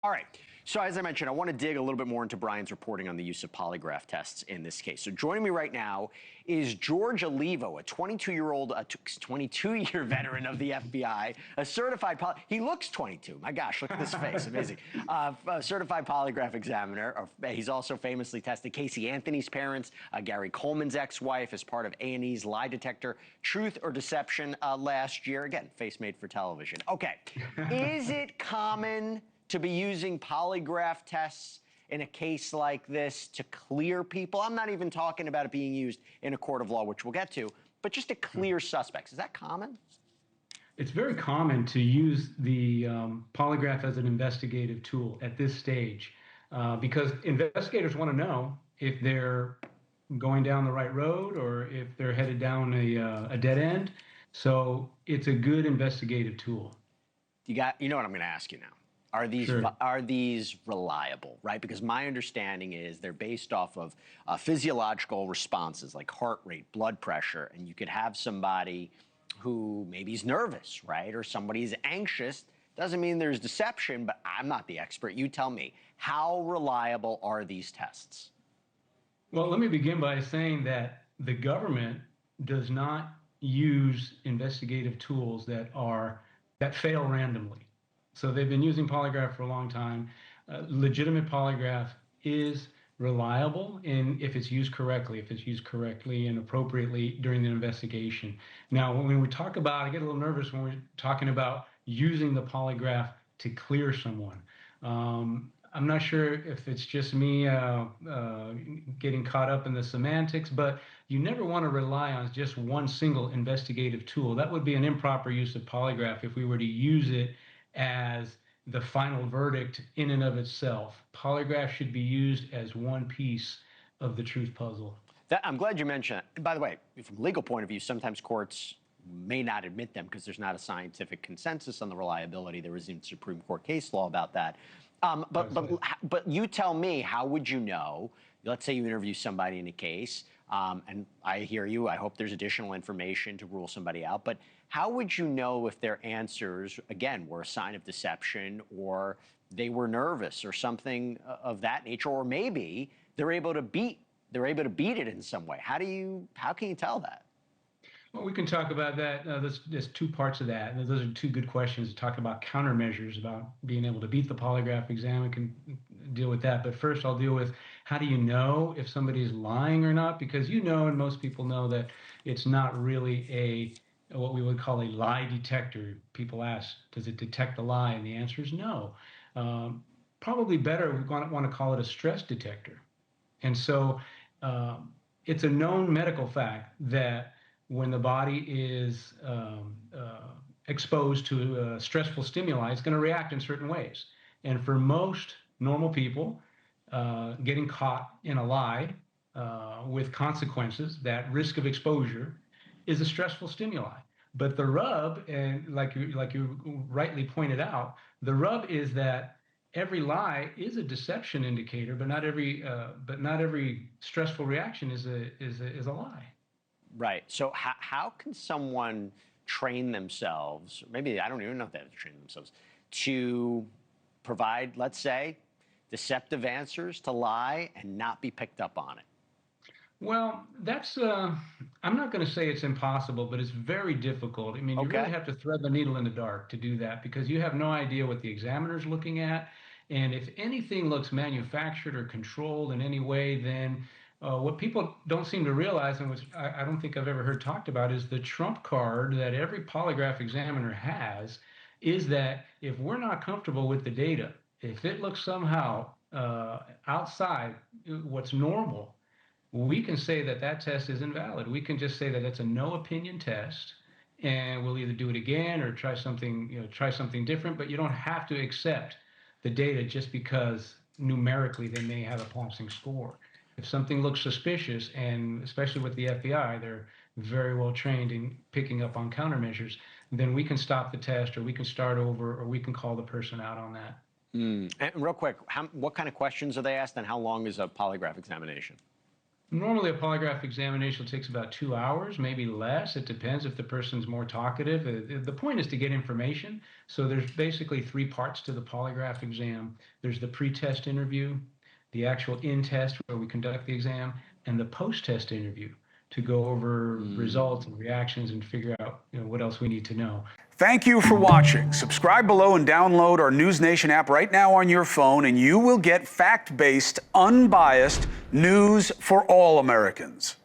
All right. So as I mentioned, I want to dig a little bit more into Brian's reporting on the use of polygraph tests in this case. So joining me right now is George Olivo, a 22-year veteran of the FBI, a certified he looks 22. My gosh, look at this face, amazing. A certified polygraph examiner. He's also famously tested Casey Anthony's parents, Gary Coleman's ex-wife, as part of A&E's lie detector, Truth or Deception last year. Again, face made for television. Okay, is it common to be using polygraph tests in a case like this to clear people? I'm not even talking about it being used in a court of law, which we'll get to, but just to clear suspects. Is that common? It's very common to use the polygraph as an investigative tool at this stage because investigators want to know if they're going down the right road or if they're headed down a dead end. So it's a good investigative tool. You know what I'm going to ask you now. Are these reliable, right? Because my understanding is they're based off of physiological responses like heart rate, blood pressure, and you could have somebody who maybe is nervous, right? Or somebody's anxious. Doesn't mean there's deception, but I'm not the expert. You tell me, how reliable are these tests? Well, let me begin by saying that the government does not use investigative tools that fail randomly. So they've been using polygraph for a long time. Legitimate polygraph is reliable if it's used correctly, and appropriately during the investigation. Now, when we talk about, I get a little nervous when we're talking about using the polygraph to clear someone. I'm not sure if it's just me getting caught up in the semantics, but you never want to rely on just one single investigative tool. That would be an improper use of polygraph if we were to use it as the final verdict in and of itself. Polygraph should be used as one piece of the truth puzzle. I'm glad you mentioned it. By the way, from a legal point of view, sometimes courts may not admit them because there's not a scientific consensus on the reliability. There isn't Supreme Court case law about that. But you tell me, how would you know? Let's say you interview somebody in a case, and I hear you. I hope there's additional information to rule somebody out. But how would you know if their answers, again, were a sign of deception, or they were nervous, or something of that nature, or maybe they're able to beat it in some way? How can you tell that? Well, we can talk about that. There's two parts of that. Those are two good questions to talk about countermeasures, about being able to beat the polygraph exam. We can deal with that. But first, I'll deal with how do you know if somebody's lying or not? Because and most people know that it's not really what we would call a lie detector. People ask, does it detect a lie? And the answer is no. Probably better, we want to call it a stress detector. And so it's a known medical fact that when the body is exposed to stressful stimuli, it's going to react in certain ways. And for most normal people, getting caught in a lie with consequences, that risk of exposure, is a stressful stimuli. But the rub, and like you rightly pointed out, the rub is that every lie is a deception indicator, but not every stressful reaction is a lie. Right. So how can someone train themselves? Maybe I don't even know if they have to train themselves to provide, let's say, deceptive answers to lie and not be picked up on it. Well, that's, I'm not going to say it's impossible, but it's very difficult. I mean, you really have to thread the needle in the dark to do that because you have no idea what the examiner's looking at. And if anything looks manufactured or controlled in any way, then what people don't seem to realize, and which I don't think I've ever heard talked about, is the trump card that every polygraph examiner has is that if we're not comfortable with the data, if it looks somehow outside what's normal, we can say that test is invalid. We can just say that it's a no opinion test, and we'll either do it again or try something different. But you don't have to accept the data just because numerically they may have a passing score. If something looks suspicious, and especially with the FBI, they're very well trained in picking up on countermeasures, then we can stop the test, or we can start over, or we can call the person out on that. And real quick, what kind of questions are they asked, and how long is a polygraph examination? Normally, a polygraph examination takes about 2 hours, maybe less. It depends if the person's more talkative. The point is to get information. So there's basically 3 parts to the polygraph exam. There's the pre-test interview, the actual in-test where we conduct the exam, and the post-test interview to go over results and reactions and figure out, what else we need to know. Thank you for watching. Subscribe below and download our NewsNation app right now on your phone, and you will get fact-based, unbiased news for all Americans.